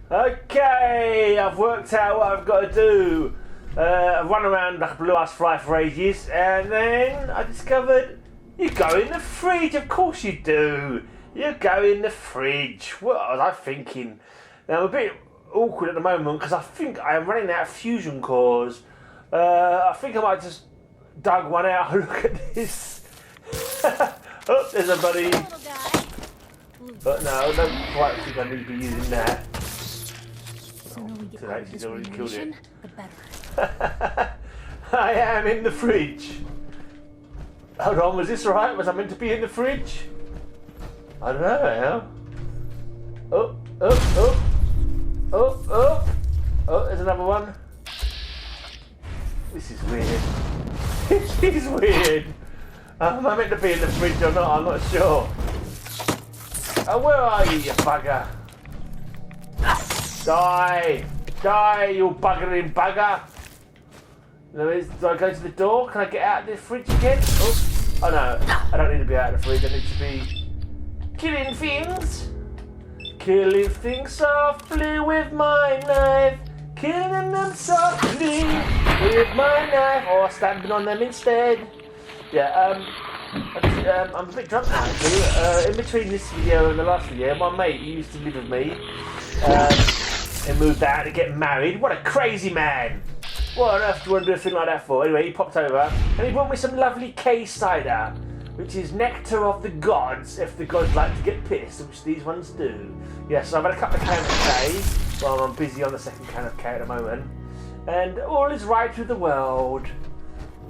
Okay, I've worked out what I've got to do. I've run around like a blue-ass fly for ages, and then I discovered you go in the fridge. Of course you do. You go in the fridge. What was I thinking? Now, I'm a bit awkward at the moment because I think I'm running out of fusion cores. I think I might just dug one out. Look at this. Oh, there's a buddy. But no, I don't quite think I need to be using that. Today she's already killed it. I am in the fridge. Hold on, was this right? Was I meant to be in the fridge? I don't know. Oh, there's another one. This is weird. This is weird. Am I meant to be in the fridge or not? I'm not sure. Oh, where are you, you bugger? Die! Die, you buggering bugger! Do I go to the door? Can I get out of the fridge again? Oh no, I don't need to be out of the fridge. I need to be killing things. Killing things softly with my knife. Killing them softly with my knife. Or stabbing on them instead. Yeah, I'm a bit drunk now actually. In between this video and the last video, my mate who used to live with me, he moved out to get married. What a crazy man! What on earth do you want to do a thing like that for? Anyway, he popped over and he brought me some lovely K cider, which is nectar of the gods, if the gods like to get pissed, which these ones do. Yes, so I've had a couple of cans of K, while I'm busy on the second can of K at the moment. And all is right with the world.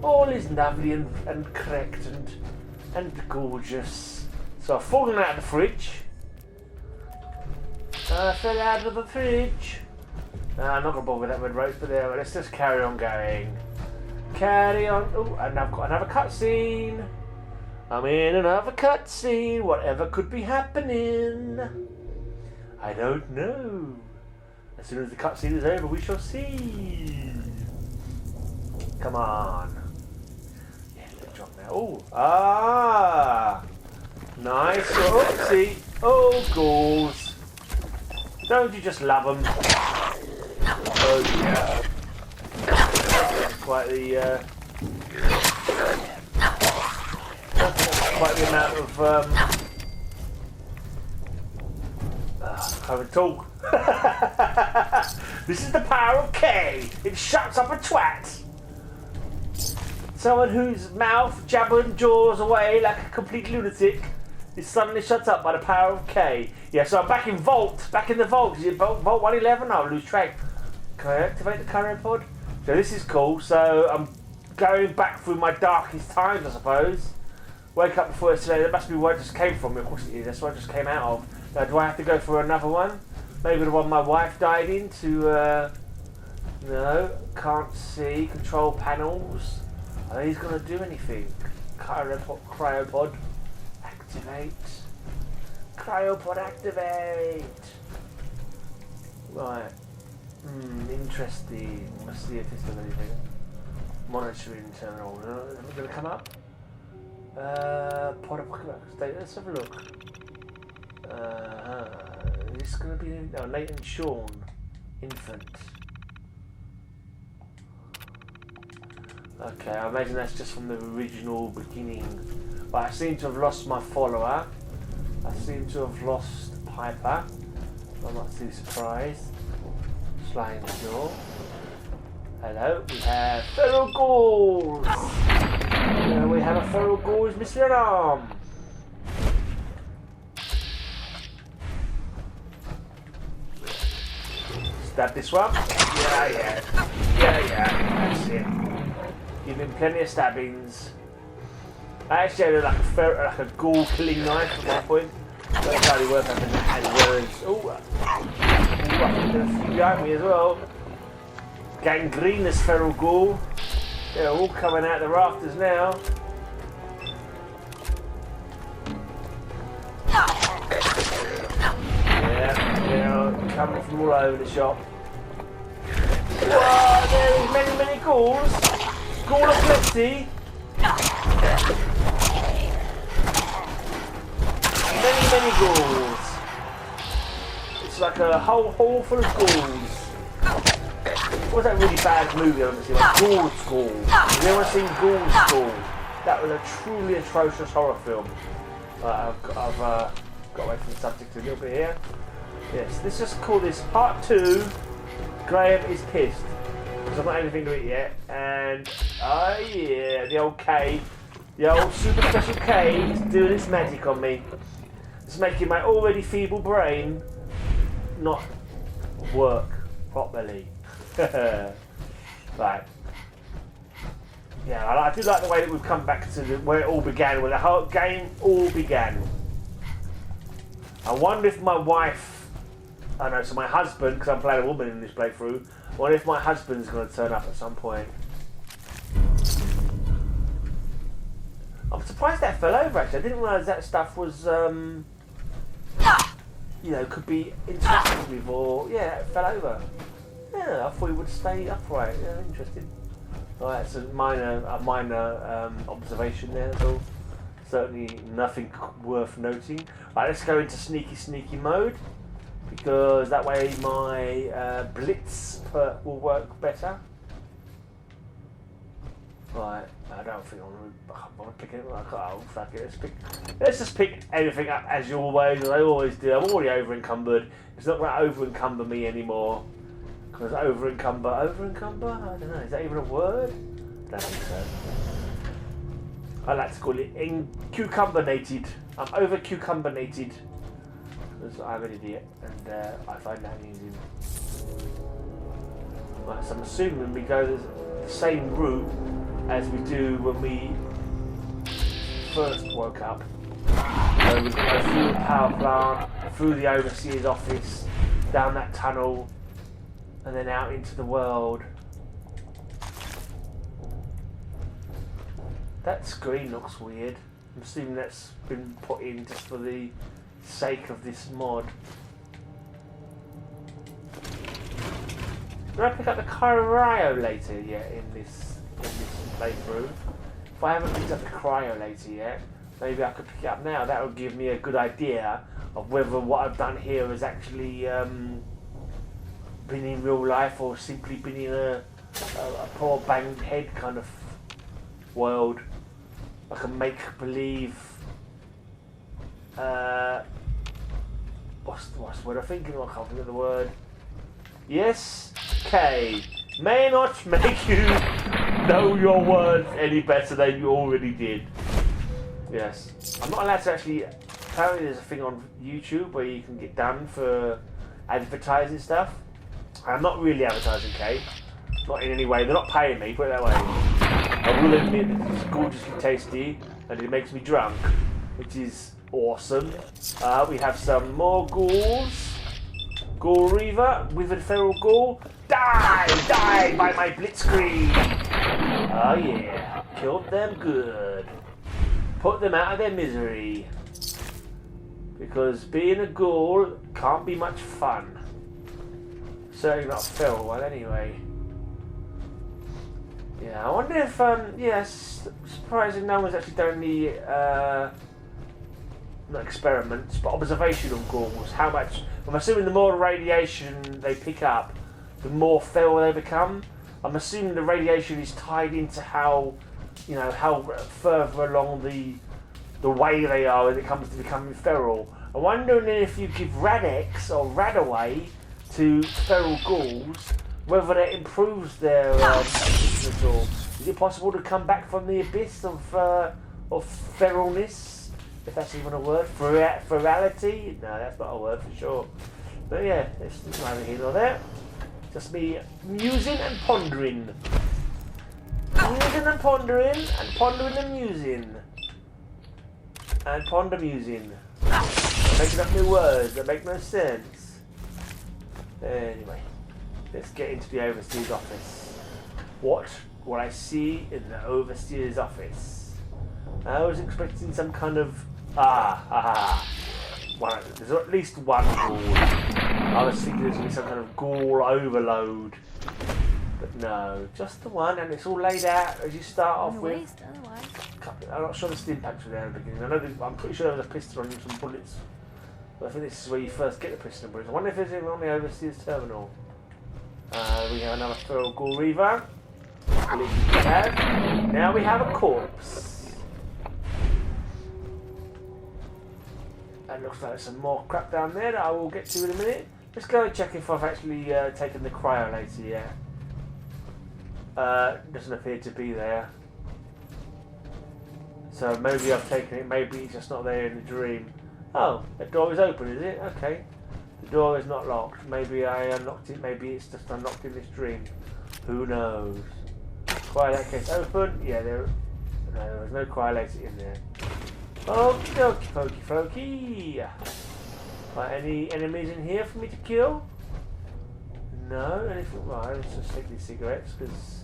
All is lovely and correct and gorgeous. So I've fallen out of the fridge. I fell out of the fridge. I'm not going to bother with that red rope, but there, let's just carry on going. Carry on. Oh, and I've got another cutscene. I'm in another cutscene. Whatever could be happening? I don't know. As soon as the cutscene is over, we shall see. Come on. Yeah, let it drop now. Oh, nice. Oh, see. Oh, ghouls. Don't you just love them? Oh yeah. Quite the amount of I can't talk. This is the power of K. It shuts up a twat. Someone whose mouth jabbering jaws away like a complete lunatic is suddenly shut up by the power of K. Yeah, so I'm back in the vault. Is it Vault 111? I'll lose track. Can I activate the cryo-pod? So this is cool. So I'm going back through my darkest times, I suppose. Wake up before yesterday. That must be where I just came from. Of course it is. That's where I just came out of. Now, do I have to go for another one? Maybe the one my wife died in to... No, can't see. Control panels. Are these going to do anything? Cryopod. Activate. Cryopod activate. Right. Interesting. Let's see if this does anything. Monitoring terminal. Is it going to come up? Pod apocalypse. Let's have a look. Is this going to be Nathan Sean, infant? Okay, I imagine that's just from the original beginning. But I seem to have lost my follower. I seem to have lost Piper. I'm not too surprised. Sliding the door. Hello, we have feral ghouls. We have a feral ghoul who's missing an arm. Stab this one. Yeah. That's it. Give him plenty of stabbings. I actually had like a ghoul killing knife at one point. That's hardly worth having had words. Oh, I think there's a few behind me as well. Gangrenous feral ghoul. They're all coming out the rafters now. Yeah, coming from all over the shop. Whoa, there's many ghouls. Ghoul of plenty. Many ghouls. It's It's like a whole hall full of ghouls. What was that really bad movie I remember seeing? Like Ghoul School. Have you ever seen Ghoul School? That was a truly atrocious horror film. I've got away from the subject a little bit here. Yes, let's just call this part 2. Graham is pissed. Because I've not had anything to eat yet. And, oh yeah, the old K. The old super special K is doing its magic on me. It's making my already feeble brain not work properly. Right. Yeah, I do like the way that we've come back to where it all began, where the whole game all began. I wonder if my wife, I know, so my husband, because I'm playing a woman in this playthrough, I wonder if my husband's going to turn up at some point. I'm surprised that fell over actually. I didn't realise that stuff was, you know, could be interacted with or, yeah, it fell over. Yeah, I thought it would stay upright. Yeah, interesting. Alright, that's a minor observation there, that's all. Certainly nothing worth noting. Right, let's go into sneaky mode, because that way my blitz perk will work better. Right, I don't think I want to pick it. Oh, fuck it. Let's just pick everything up as always, as I always do. I'm already over encumbered. It's not going to over encumber me anymore. Because over encumber? I don't know, is that even a word? I don't think so. I like to call it cucumbinated. I'm over cucumbinated. Because I'm an idiot and I find that amusing. Right, so I'm assuming we go the same route as we do when we first woke up. So we go through the power plant, through the overseer's office, down that tunnel, and then out into the world. That screen looks weird. I'm assuming that's been put in just for the sake of this mod. Did I pick up the cryolator yet in this playthrough? If I haven't picked up the cryolator yet, maybe I could pick it up now. That would give me a good idea of whether what I've done here has actually been in real life or simply been in a poor banged head kind of world. I can make believe. What's the word I'm thinking of? I can't think of the word. Yes, K. May not make you know your words any better than you already did. Yes. I'm not allowed to actually. Apparently, there's a thing on YouTube where you can get done for advertising stuff. I'm not really advertising, K. Not in any way. They're not paying me, put it that way. I will admit that it's gorgeously tasty and it makes me drunk, which is awesome. We have some more ghouls. Ghoul Reaver, Withered Feral Ghoul. Die by my blitzkrieg. Oh yeah, killed them good. Put them out of their misery. Because being a ghoul can't be much fun. Certainly not a feral one anyway. Yeah, I wonder if, it's surprising no one's actually done the, not experiments, but observation on ghouls. How much, I'm assuming the more radiation they pick up, the more feral they become. I'm assuming the radiation is tied into how, how further along the way they are when it comes to becoming feral. I'm wondering if you give Radex or Radaway to feral ghouls, whether that improves their at all. Is it possible to come back from the abyss of feralness, if that's even a word? Ferality? No, that's not a word for sure. But yeah, it's neither here nor there. Just me musing and pondering. Musing and pondering, and pondering and musing. And ponder musing. I'm making up new words that make no sense. Anyway, let's get into the overseer's office. What will I see in the overseer's office? I was expecting some kind of there's at least one ghoul. I was thinking there's going to be some kind of ghoul overload, but no, just the one, and it's all laid out as you start off with. I'm not sure the stim packs were there at the beginning. I'm pretty sure there was a pistol and some bullets I think this is where you first get the prisoner bridge. I wonder if there's anyone on the overseas terminal. We have another feral ghoul reaver. Now we have a corpse. That looks like there's some more crap down there that I will get to in a minute. Let's go and check if I've actually taken the cryolator yet. Doesn't appear to be there. So maybe I've taken it, maybe it's just not there in the dream. Oh, that door is open, is it? Okay. The door is not locked. Maybe I unlocked it, maybe it's just unlocked in this dream. Who knows? Cryolator case open. Yeah, there was no cryolator in there. Okie dokie, pokey pokey. Right, any enemies in here for me to kill? No, anything. Right, let's just take these cigarettes, because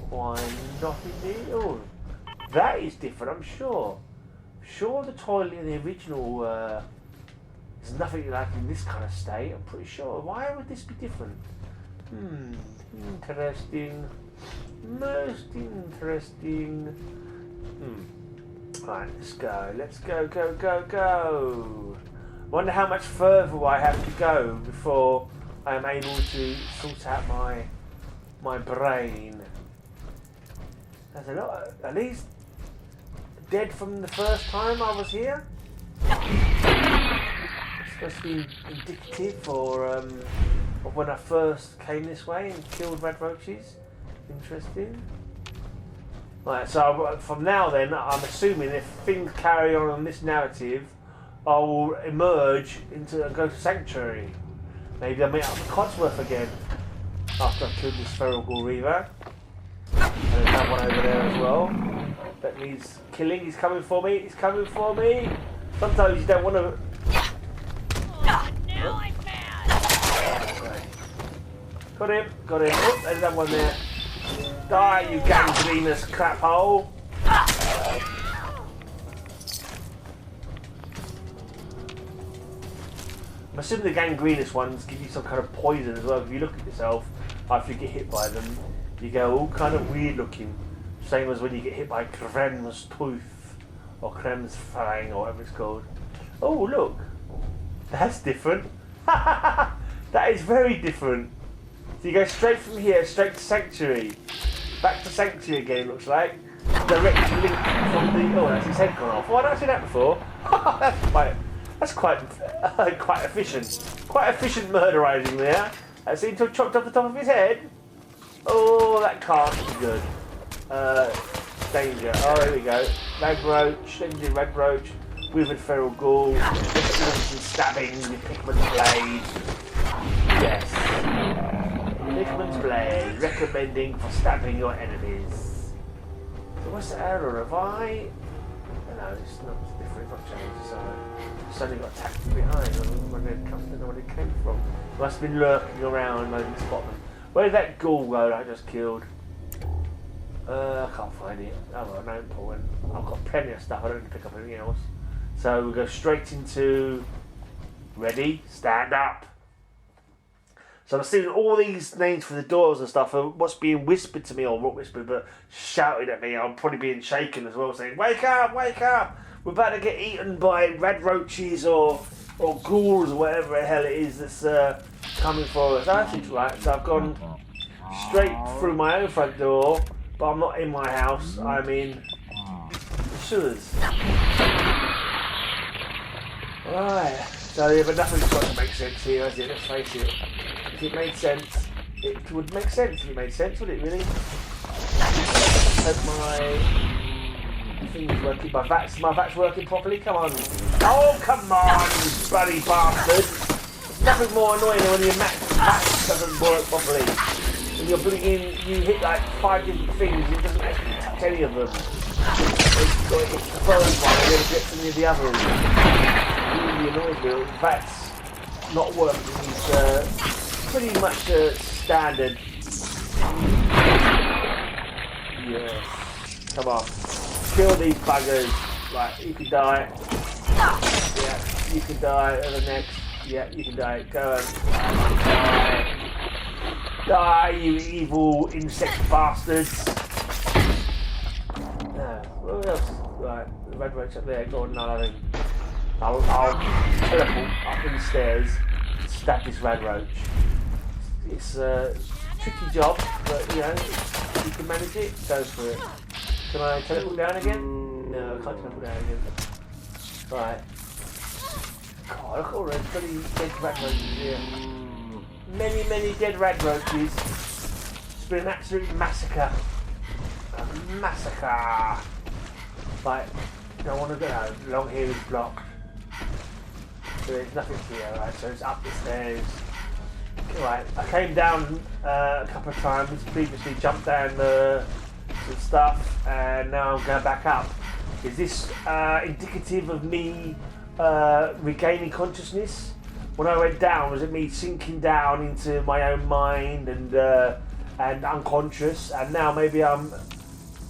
why not indeed? Oh, that is different, I'm sure. Sure, the toilet in the original is nothing like in this kind of state, I'm pretty sure. Why would this be different? Interesting. Most interesting. Right, let's go. Let's go, go, go, go. Wonder how much further I have to go before I am able to sort out my brain. There's a lot. Are these dead from the first time I was here? It's supposed to be indicative or of when I first came this way and killed red roaches. Interesting. Right, so from now then, I'm assuming if things carry on this narrative, I will emerge into and go to Sanctuary. Maybe I'll meet up with Codsworth again after I've killed this feral ghoul reaver. And there's another one over there as well that needs killing. He's coming for me. He's coming for me. Sometimes you don't want to. Now I'm mad. Got him. Got him. Oh, there's another one there. Die, you gangrenous crap hole. I'm assuming the gangrenous ones give you some kind of poison as well. If you look at yourself after you get hit by them, you go all kind of weird looking. Same as when you get hit by Krem's tooth or Krem's fang or whatever it's called. Oh look, that's different. That is very different. So you go straight from here, straight to Sanctuary. Back to Sanctuary again, it looks like. Direct link from the... Oh, that's his head gone off. Why did I see that before? That's quite efficient. Quite efficient murderizing there. That seemed to have chopped off the top of his head. Oh, that can't be good. Danger. Oh, there we go. Red roach, legendary red roach, withered feral ghoul, some stabbing with Pickman's blade. Yes. Pickman's blade, recommending for stabbing your enemies. So what's the error? Have I... No, it's not different, it's not changed, so... Suddenly got attacked from behind. I don't know where it came from. Must have been lurking around, I didn't spot them. Where did that ghoul go that I just killed? I can't find it. Oh well, no important. I've got plenty of stuff, I don't need to pick up anything else. So we'll go straight into... Ready? Stand up! So I'm seeing all these names for the doors and stuff are what's being whispered to me, or not whispered, but shouted at me. I'm probably being shaken as well, saying, "Wake up, wake up! We're about to get eaten by red roaches or ghouls or whatever the hell it is that's coming for us." That's right. So I've gone straight through my own front door, but I'm not in my house. I'm in the sewers. Right. So yeah, but nothing's got to make sense here, has it? Let's face it. If it made sense, it would make sense. If it made sense, would it really? Hope my thing's working. My vat's working properly. Come on. Oh, come on, you bloody bastard! There's nothing more annoying than when your vat doesn't work properly. When you're bringing, you hit like 5 different things, it doesn't actually touch any of them. It's the first one, and then it gets any of the others. It really annoys me. Vat's not working. It's pretty much standard. Yes. Come on. Kill these buggers. Right, you can die. Yeah, you can die. And the next. Yeah, you can die. Go on. Die, you evil insect bastards. What else? Right, the red roach up there. Go on, none of him. I'll teleport up the stairs to stab this rad roach. It's a tricky job, but you know, if you can manage it, go for it. Can I teleport down again? No, I can't teleport down again. Right. God, look at all those bloody dead rad roaches here. Many dead rad roaches. It's been an absolute massacre. A massacre. Right. Don't want to go. Along here is blocked. So there's nothing here, right? So it's up the stairs. Right, I came down a couple of times previously, jumped down some stuff, and now I'm going back up. Is this indicative of me regaining consciousness? When I went down, was it me sinking down into my own mind and unconscious? And now maybe I'm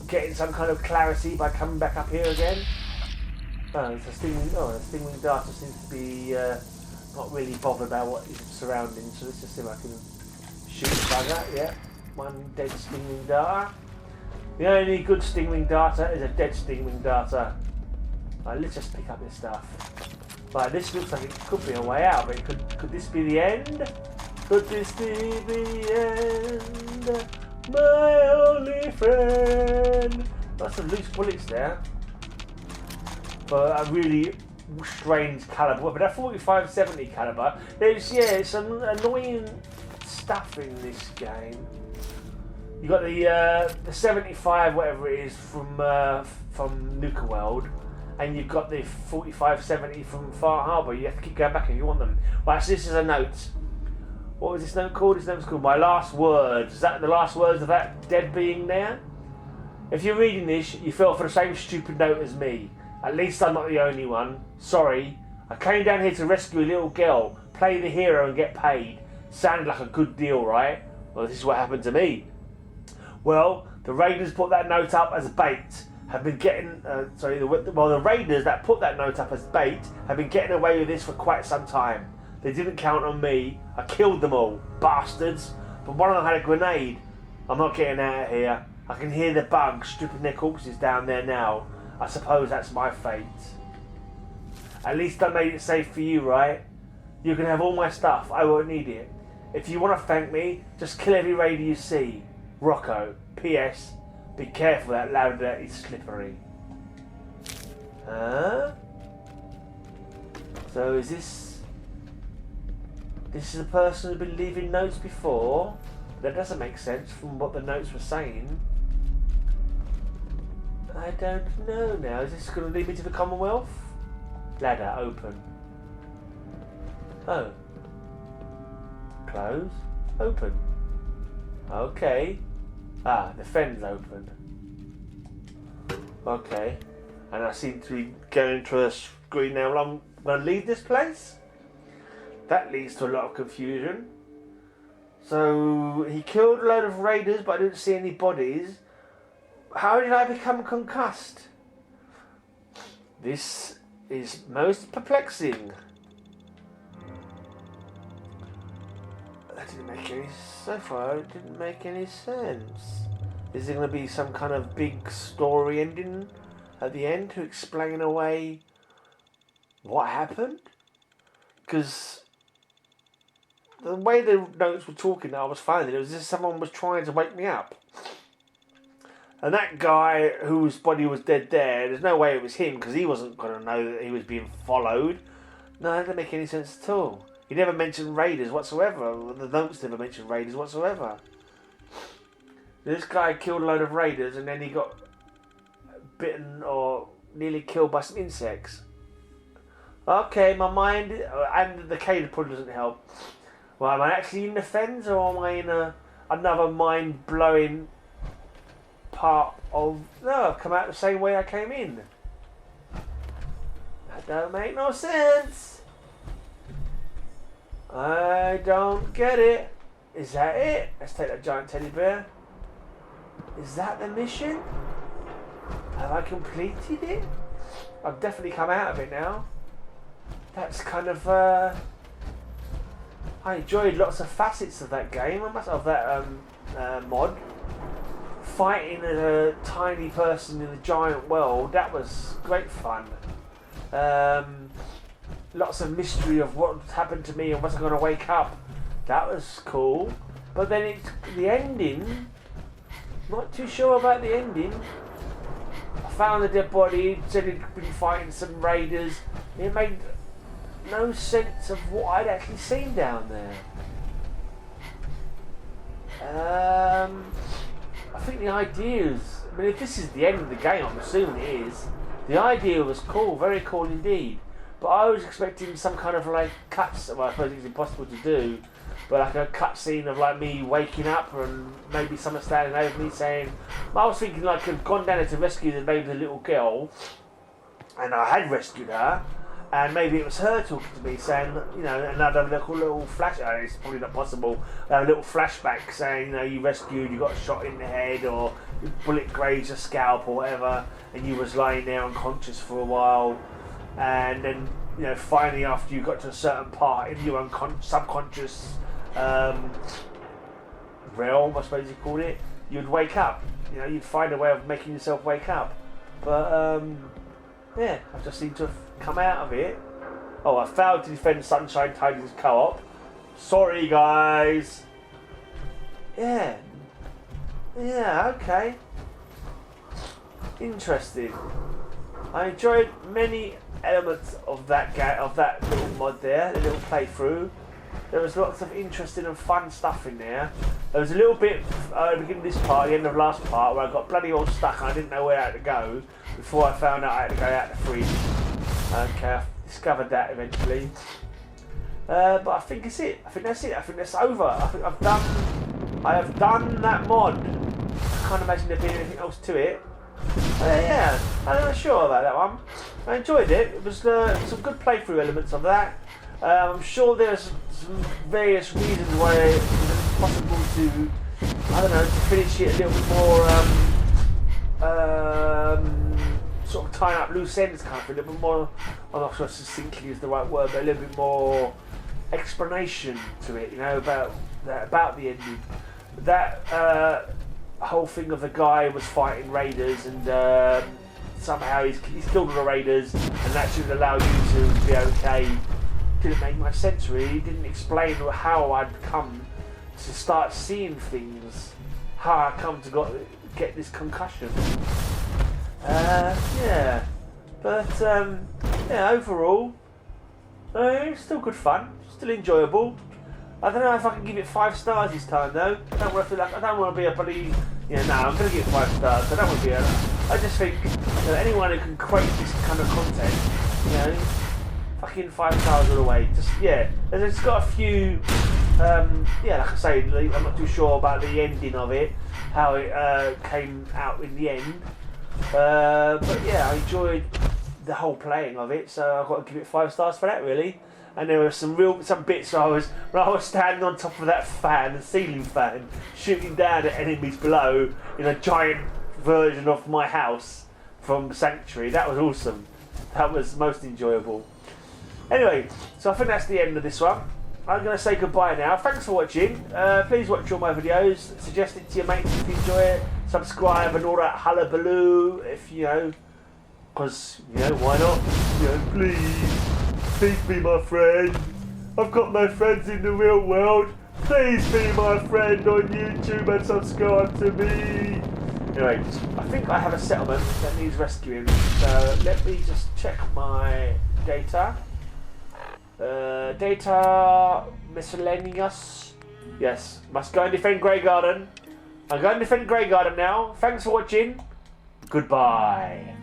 getting some kind of clarity by coming back up here again? Oh, it's a stinging. Oh, the stinging darter seems to be not really bothered about what is surrounding. So let's just see if I can shoot the bugger. Yeah, one dead stinging darter. The only good stinging darter is a dead stinging darter. Right, let's just pick up this stuff. Right, this looks like it could be a way out, but could this be the end? Could this be the end? My only friend. Got some loose bullets there. But a really strange caliber. But that 45-70 caliber, there's some annoying stuff in this game. You got the 75, whatever it is, from Nuka World, and you've got the 45-70 from Far Harbour. You have to keep going back if you want them. Right, so this is a note. What was this note called? This note was called My Last Words. Is that the last words of that dead being there? If you're reading this, you fell for the same stupid note as me. At least I'm not the only one. Sorry. I came down here to rescue a little girl, play the hero and get paid. Sounded like a good deal, right? Well, this is what happened to me. Well, the raiders put that note up as bait. Have been getting... the raiders that put that note up as bait have been getting away with this for quite some time. They didn't count on me. I killed them all, bastards. But one of them had a grenade. I'm not getting out of here. I can hear the bugs stripping their corpses down there now. I suppose that's my fate. At least I made it safe for you, right? You can have all my stuff. I won't need it. If you want to thank me, just kill every raider you see. Rocco. P.S. Be careful, that ladder is slippery. Huh? So is this is a person who's been leaving notes before? That doesn't make sense from what the notes were saying. I don't know now. Is this going to lead me to the Commonwealth? Ladder open. Oh. Close. Open. Okay. Ah, the fen's open. Okay. And I seem to be going to a screen now. Well, I'm going to leave this place. That leads to a lot of confusion. So, he killed a load of raiders, but I didn't see any bodies. How did I become concussed? This is most perplexing. That didn't make any... So far, it didn't make any sense. Is there going to be some kind of big story ending at the end to explain away what happened? Because the way the notes were talking, I was finding it was as if someone was trying to wake me up. And that guy whose body was dead there's no way it was him, because he wasn't going to know that he was being followed. No, that didn't make any sense at all. He never mentioned raiders whatsoever. The notes never mentioned raiders whatsoever. This guy killed a load of raiders and then he got bitten or nearly killed by some insects. Okay, my mind and the Cade probably doesn't help. Well, am I actually in the fens or am I in another mind-blowing part of... No, I've come out the same way I came in. That don't make no sense. I don't get it. Is that it? Let's take that giant teddy bear. Is that the mission? Have I completed it? I've definitely come out of it now. That's kind of... I enjoyed lots of facets of that game. Of that mod. Fighting a tiny person in a giant world. That was great fun. lots of mystery of what happened to me and was I going to wake up. That was cool. But then the ending, not too sure about the ending. I found the dead body, said he'd been fighting some raiders. It made no sense of what I'd actually seen down there. I think the idea is, I mean, if this is the end of the game, I'm assuming it is, the idea was cool, very cool indeed. But I was expecting some kind of like cuts, well, I suppose it's impossible to do, but like a cutscene of like me waking up and maybe someone standing over me saying, I was thinking like I'd gone down there to rescue maybe the little girl, and I had rescued her, and maybe it was her talking to me saying, you know, another little flash. It's probably not possible. A little flashback saying, you know, you rescued, you got shot in the head, or your bullet grazed your scalp, or whatever, and you was lying there unconscious for a while, and then, you know, finally after you got to a certain part in your subconscious realm, I suppose you called it, you'd wake up. You know, you'd find a way of making yourself wake up. But yeah, I just seem to have come out of it. Oh, I failed to defend Sunshine Tidings co-op. Sorry, guys. Yeah, okay. Interesting. I enjoyed many elements of that little mod there, the little playthrough. There was lots of interesting and fun stuff in there. There was a little bit at the beginning of this part, the end of the last part, where I got bloody well stuck and I didn't know where I had to go before I found out I had to go out the fridge. Okay, I discovered that eventually. But I think it's it. I think that's it. I think that's over. I think I have done that mod. I can't imagine there being anything else to it. Yeah, I'm not sure about that one. I enjoyed it. It was some good playthrough elements of that. I'm sure there's some various reasons why it's possible to, I don't know, to finish it a little bit more, sort of tying up loose ends kind of thing, a little bit more, I'm not sure succinctly is the right word, but a little bit more explanation to it, you know, about the ending. That whole thing of the guy was fighting raiders and somehow he's killed all the raiders and that should allow you to be okay. Didn't make much sense really. He didn't explain how I'd come to start seeing things, how I come to get this concussion. Yeah, but yeah, overall, it's still good fun, still enjoyable. I don't know if I can give it 5 stars this time though. I don't want to be a bloody, I'm going to give it 5 stars. I don't want to be I just think anyone who can create this kind of content, fucking 5 stars all the way. Just it's got a few. Like I say, I'm not too sure about the ending of it, how it came out in the end. But yeah, I enjoyed the whole playing of it, so I've got to give it 5 stars for that really. And there were some bits when I was standing on top of that fan, the ceiling fan, shooting down at enemies below in a giant version of my house from Sanctuary. That was awesome. That was most enjoyable. Anyway, so I think that's the end of this one. I'm going to say goodbye now. Thanks for watching. Please watch all my videos. Suggest it to your mates if you enjoy it. Subscribe and all that hullabaloo if because, why not? Please be my friend. I've got no friends in the real world. Please be my friend on YouTube and subscribe to me. Anyway, I think I have a settlement that needs rescuing. So let me just check my data. Data miscellaneous. Yes, must go and defend Grey Garden. I'm going to defend Grey Garden now. Thanks for watching. Goodbye.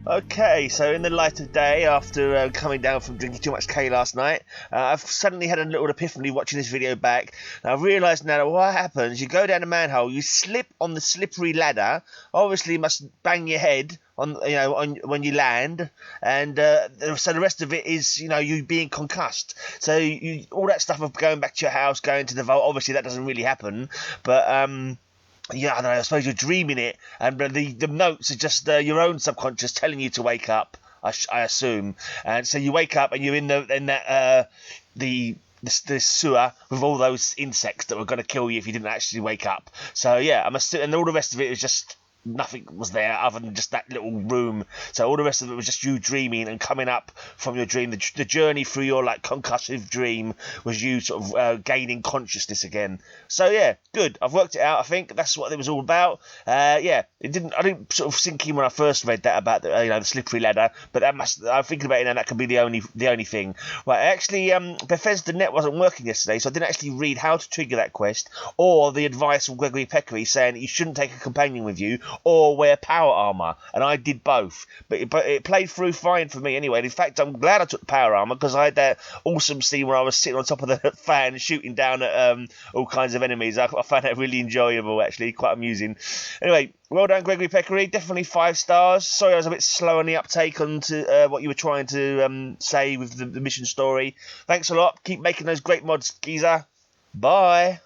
Okay, so in the light of day, after coming down from drinking too much K last night, I've suddenly had a little epiphany watching this video back. And I've realised now that what happens, you go down a manhole, you slip on the slippery ladder, obviously you must bang your head on when you land, and so the rest of it is you being concussed. So all that stuff of going back to your house, going to the vault, obviously that doesn't really happen, but I don't know, I suppose you're dreaming it, and the notes are just your own subconscious telling you to wake up, I assume. And so you wake up and you're in the sewer with all those insects that were going to kill you if you didn't actually wake up. So yeah, and all the rest of it is just nothing was there other than just that little room. So all the rest of it was just you dreaming and coming up from your dream. The journey through your like concussive dream was you sort of gaining consciousness again. So yeah, good. I've worked it out. I think that's what it was all about. Yeah, I didn't sort of sink in when I first read that about the slippery ladder, but I'm thinking about it now. That could be the only thing. Right, actually, Bethesda Net wasn't working yesterday, so I didn't actually read how to trigger that quest or the advice from Greggorypeccary saying that you shouldn't take a companion with you or wear power armor, and I did both, but it played through fine for me anyway. In fact, I'm glad I took the power armor because I had that awesome scene where I was sitting on top of the fan shooting down at all kinds of enemies. I found that really enjoyable, actually, quite amusing. Anyway, well done, Greggorypeccary. Definitely 5 stars. Sorry I was a bit slow on the uptake on to what you were trying to say with the mission story. Thanks a lot. Keep making those great mods, geezer. Bye.